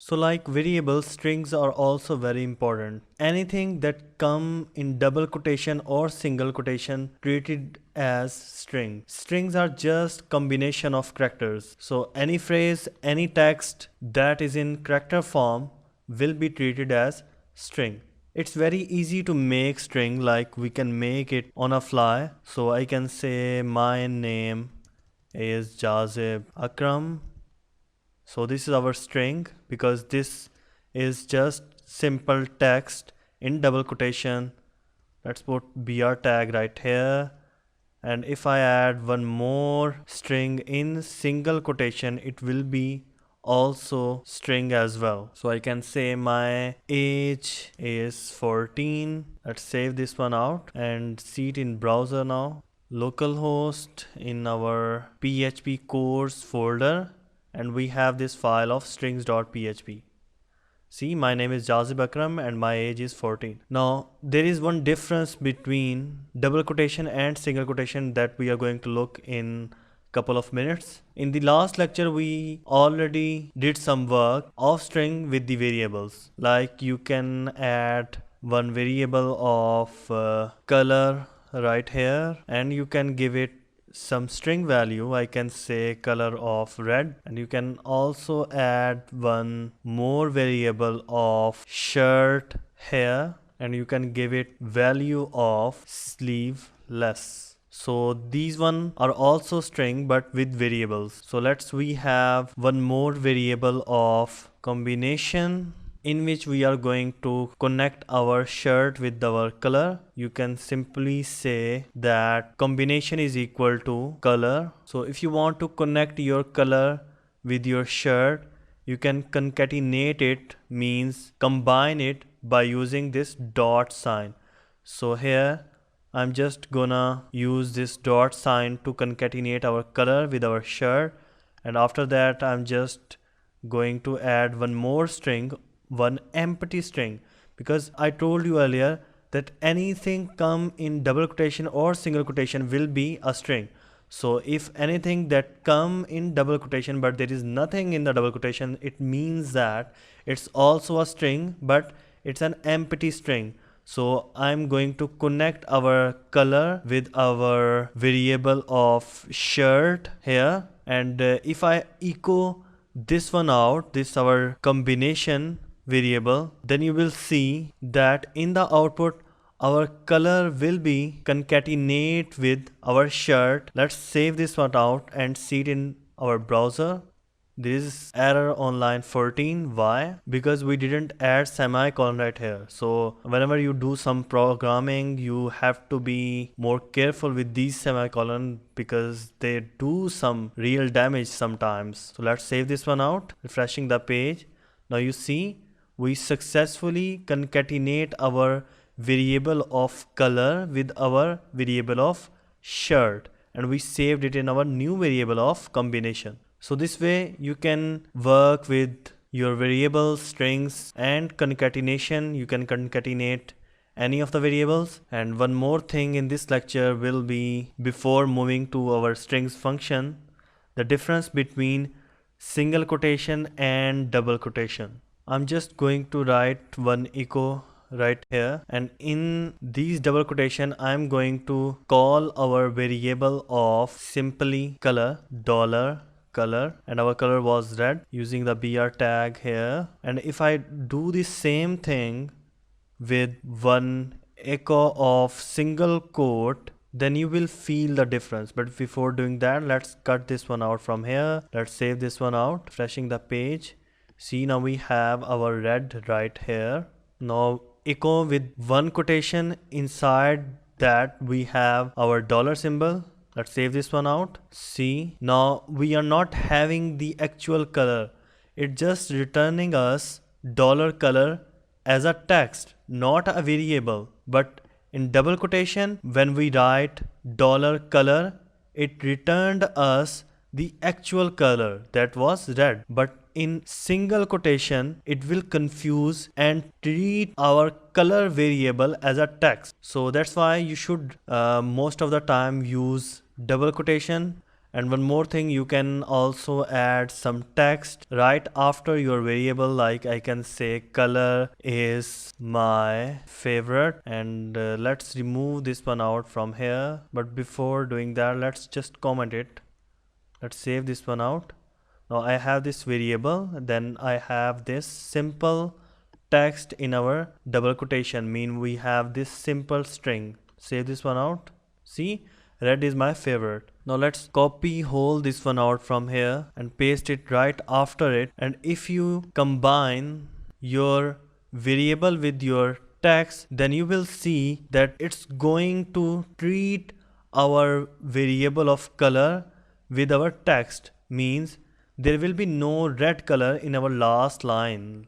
So like variables, strings are also very important. Anything that come in double quotation or single quotation treated as string. Strings are just combination of characters. So any phrase, any text that is in character form will be treated as string. It's very easy to make string, like we can make it on a fly. So I can say my name is Jazib Akram. So this is our string because this is just simple text in double quotation. Let's put br tag right here. And if I add one more string in single quotation, it will be also string as well. So I can say my age is 14. Let's save this one out and see it in browser now. Localhost in our PHP course folder, and we have this file of strings.php. See, my name is Jazib Akram and my age is 14. Now, there is one difference between double quotation and single quotation that we are going to look in couple of minutes. In the last lecture, we already did some work of string with the variables. Like you can add one variable of color right here, and you can give it some string value. I can say color of red, and you can also add one more variable of shirt here, and you can give it value of sleeveless. So these one are also string but with variables. So we have one more variable of combination in which we are going to connect our shirt with our color. You can simply say that combination is equal to color. So if you want to connect your color with your shirt, you can concatenate it, means combine it by using this dot sign. So here I'm just gonna use this dot sign to concatenate our color with our shirt, and after that I'm just going to add one more string, one empty string, because I told you earlier that anything come in double quotation or single quotation will be a string. So if anything that come in double quotation but there is nothing in the double quotation, it means that it's also a string but it's an empty string. So I'm going to connect our color with our variable of shirt here, and if I echo this one out, this our combination variable, then you will see that in the output our color will be concatenate with our shirt. Let's save this one out and see it in our browser. There is error on line 14. Why? Because we didn't add semicolon right here. So whenever you do some programming, you have to be more careful with these semicolon because they do some real damage sometimes. So let's save this one out, refreshing the page. Now you see we successfully concatenate our variable of color with our variable of shirt, and we saved it in our new variable of combination. So this way you can work with your variables, strings, and concatenation. You can concatenate any of the variables. And one more thing in this lecture will be, before moving to our strings function, the difference between single quotation and double quotation. I'm just going to write one echo right here, and in these double quotation I'm going to call our variable of simply color, dollar color, and our color was red, using the br tag here. And if I do the same thing with one echo of single quote, then you will feel the difference. But before doing that, let's cut this one out from here. Let's save this one out, refreshing the page. See, now we have our red right here. Now echo with one quotation, inside that we have our dollar symbol. Let's save this one out. See, now we are not having the actual color. It's just returning us dollar color as a text, not a variable. But in double quotation, when we write dollar color, it returned us the actual color, that was red. But in single quotation, it will confuse and treat our color variable as a text. So that's why you should most of the time use double quotation, And one more thing, you can also add some text right after your variable, like I can say color is my favorite, and let's remove this one out from here. But before doing that, let's just comment it. Let's save this one out. Now I have this variable, then I have this simple text in our double quotation, mean we have this simple string. Save this one out. See, red is my favorite. Now let's copy whole this one out from here and paste it right after it. And if you combine your variable with your text, then you will see that it's going to treat our variable of color with our text, means there will be no red color in our last line.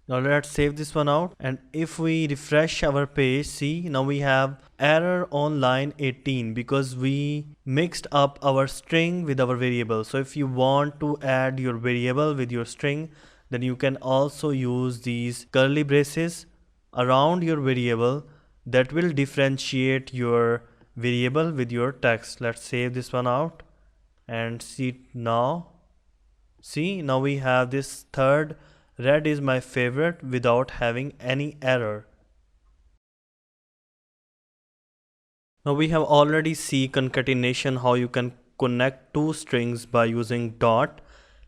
Now let's save this one out, and if we refresh our page, see, now we have error on line 18 because we mixed up our string with our variable. So if you want to add your variable with your string, then you can also use these curly braces around your variable that will differentiate your variable with your text. Let's save this one out and see it now. See, now we have this third red is my favorite without having any error. Now we have already seen concatenation, how you can connect two strings by using dot.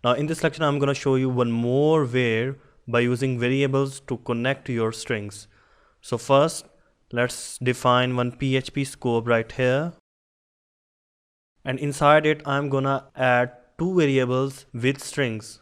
Now in this lecture I'm going to show you one more way by using variables to connect your strings. So first let's define one PHP scope right here, and inside it I'm gonna add two variables with strings.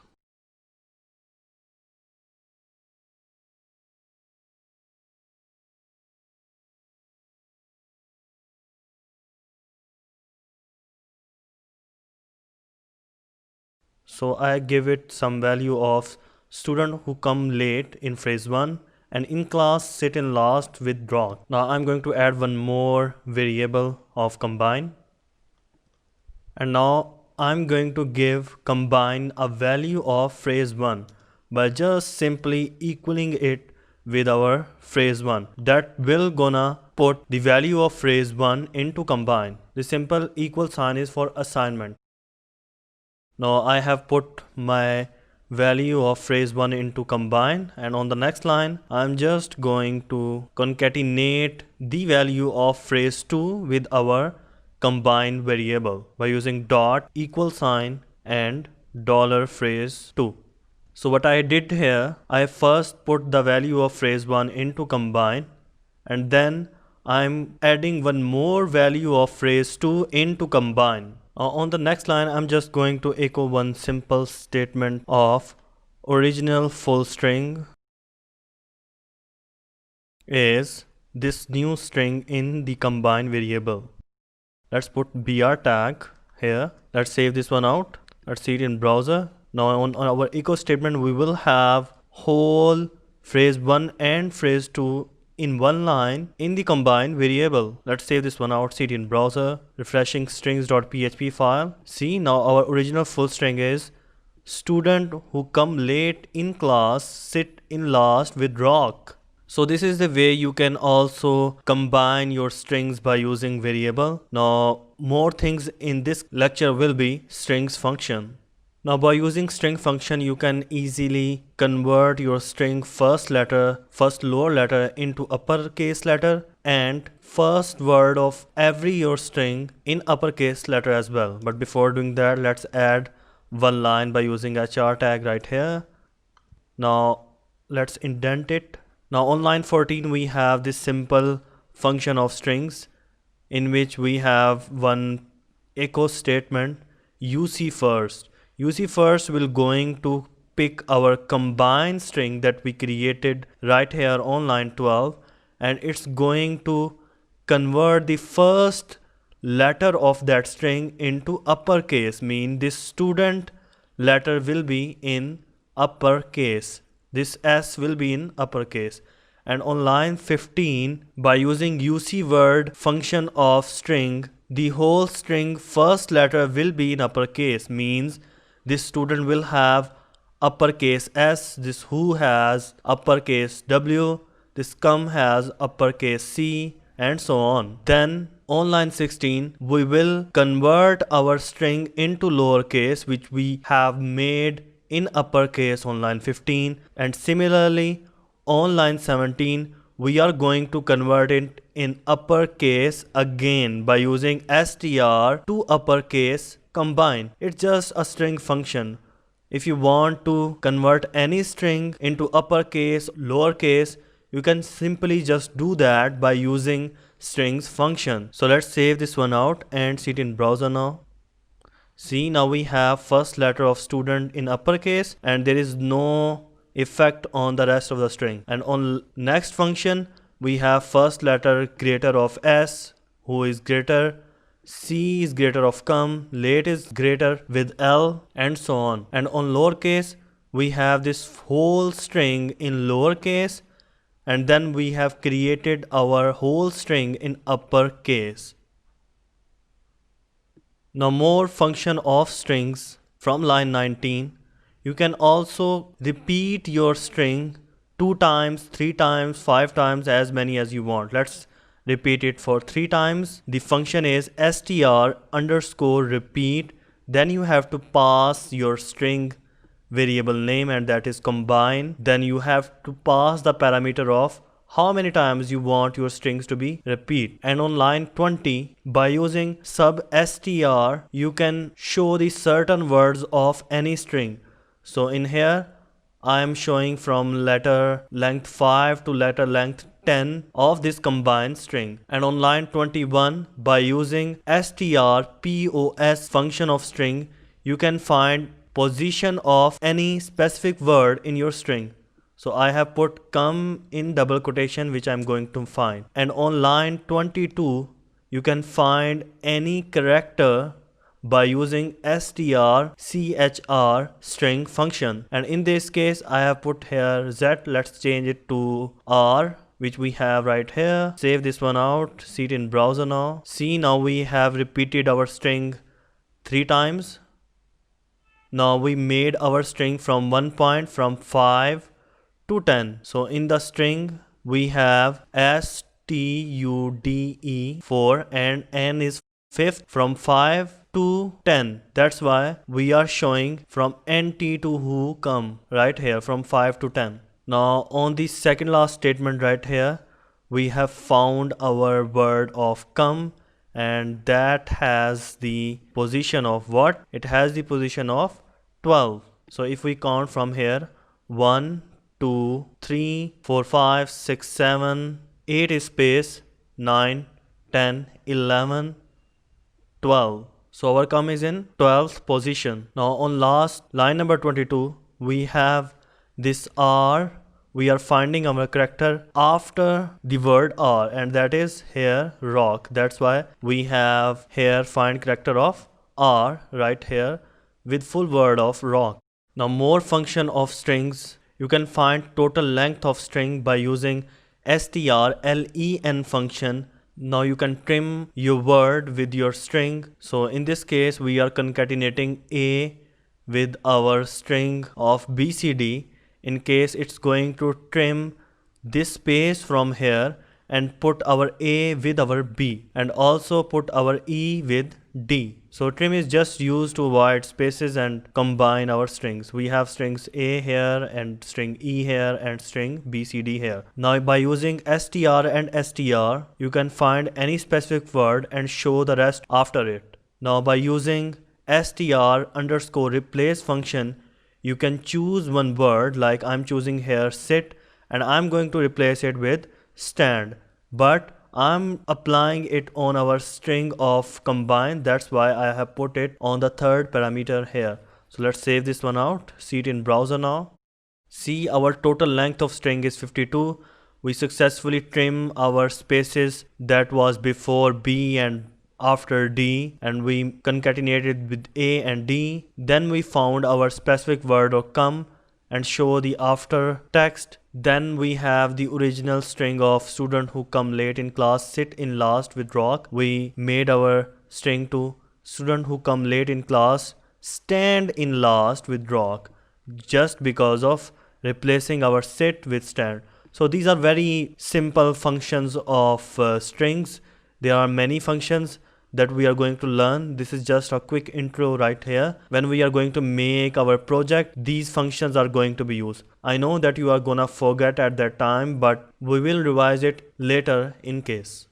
So I give it some value of student who come late in phrase 1 and in class sit in last with draw. Now I'm going to add one more variable of combine, and now I'm going to give combine a value of phrase 1 by just simply equaling it with our phrase 1. That will gonna put the value of phrase 1 into combine. The simple equal sign is for assignment. Now I have put my value of phrase 1 into combine, and on the next line I'm just going to concatenate the value of phrase 2 with our combine variable by using dot equal sign and dollar phrase 2. So what I did here, I first put the value of phrase 1 into combine, and then I'm adding one more value of phrase 2 into combine. On the next line, I'm just going to echo one simple statement of original full string is this new string in the combine variable. Let's put br tag here. Let's save this one out. Let's see it in browser. Now on our echo statement, we will have whole phrase 1 and phrase 2 in one line in the combine variable. Let's save this one out, see it in browser, refreshing strings.php file. See, now our original full string is student who come late in class sit in last with rock. So this is the way you can also combine your strings by using variable. Now more things in this lecture will be strings function. Now by using string function, you can easily convert your string first lower letter into uppercase letter and first word of every your string in uppercase letter as well. But before doing that, let's add one line by using a char tag right here. Now let's indent it. Now on line 14 we have this simple function of strings in which we have one echo statement UC first. UC first will going to pick our combined string that we created right here on line 12, and it's going to convert the first letter of that string into uppercase, mean this student letter will be in uppercase, this S will be in uppercase. And on line 15, by using UC word function of string, the whole string first letter will be in uppercase, means this student will have uppercase S, this who has uppercase W, this come has uppercase C, and so on. Then On line 16, we will convert our string into lowercase, which we have made in uppercase on line 15. And similarly, on line 17, we are going to convert it in uppercase again by using str to uppercase combine. It's just a string function. If you want to convert any string into uppercase, lowercase, you can simply just do that by using strings function. So let's save this one out and see it in browser now. See, now we have first letter of student in uppercase and there is no effect on the rest of the string. And on next function, we have first letter greater of s, who is greater, C is greater of come, late is greater with L, and so on. And on lowercase, we have this whole string in lowercase, and then we have created our whole string in uppercase. Now more function of strings from line 19. You can also repeat your string 2 times, 3 times, 5 times, as many as you want. Let's repeat it for 3 times. The function is str underscore repeat. Then you have to pass your string variable name, and that is combine. Then you have to pass the parameter of how many times you want your strings to be repeat. And on line 20, by using sub str, you can show the certain words of any string. So in here, I am showing from letter length 5 to letter length 10 of this combined string. And on line 21, by using strpos function of string, you can find position of any specific word in your string. So I have put come in double quotation, which I'm going to find. And on line 22, you can find any character by using strchr string function. And in this case, I have put here z. Let's change it to r, which we have right here. Save this one out, see it in browser now. See, now we have repeated our string 3 times. Now we made our string from 1 point from 5 to 10. So in the string we have stude 4 and n is 5th from 5 to 10. That's why we are showing from nt to who come right here from 5 to 10. Now on the second last statement right here, we have found our word of come, and that has the position of what? It has the position of 12. So if we count from here, 1, 2, 3, 4, 5, 6, 7, 8 is space, 9, 10, 11, 12. So our come is in 12th position. Now on last line number 22, we have this R. We are finding our character after the word R, and that is here rock. That's why we have here find character of R right here with full word of rock. Now more function of strings. You can find total length of string by using strlen function. Now you can trim your word with your string. So in this case, we are concatenating A with our string of BCD. In case it's going to trim this space from here and put our A with our B, and also put our E with D. So trim is just used to avoid spaces and combine our strings. We have strings A here and string E here and string BCD here. Now by using str and str, you can find any specific word and show the rest after it. Now by using str underscore replace function, you can choose one word, like I'm choosing here sit, and I'm going to replace it with stand, but I'm applying it on our string of combine. That's why I have put it on the third parameter here. So let's save this one out, see it in browser now. See, our total length of string is 52. We successfully trim our spaces that was before B and after D, and we concatenated with A and D. Then we found our specific word or come and show the after text. Then we have the original string of student who come late in class sit in last with rock. We made our string to student who come late in class stand in last with rock, just because of replacing our sit with stand. So these are very simple functions of strings. There are many functions that we are going to learn. This is just a quick intro right here. When we are going to make our project, these functions are going to be used. I know that you are gonna forget at that time, but we will revise it later in case.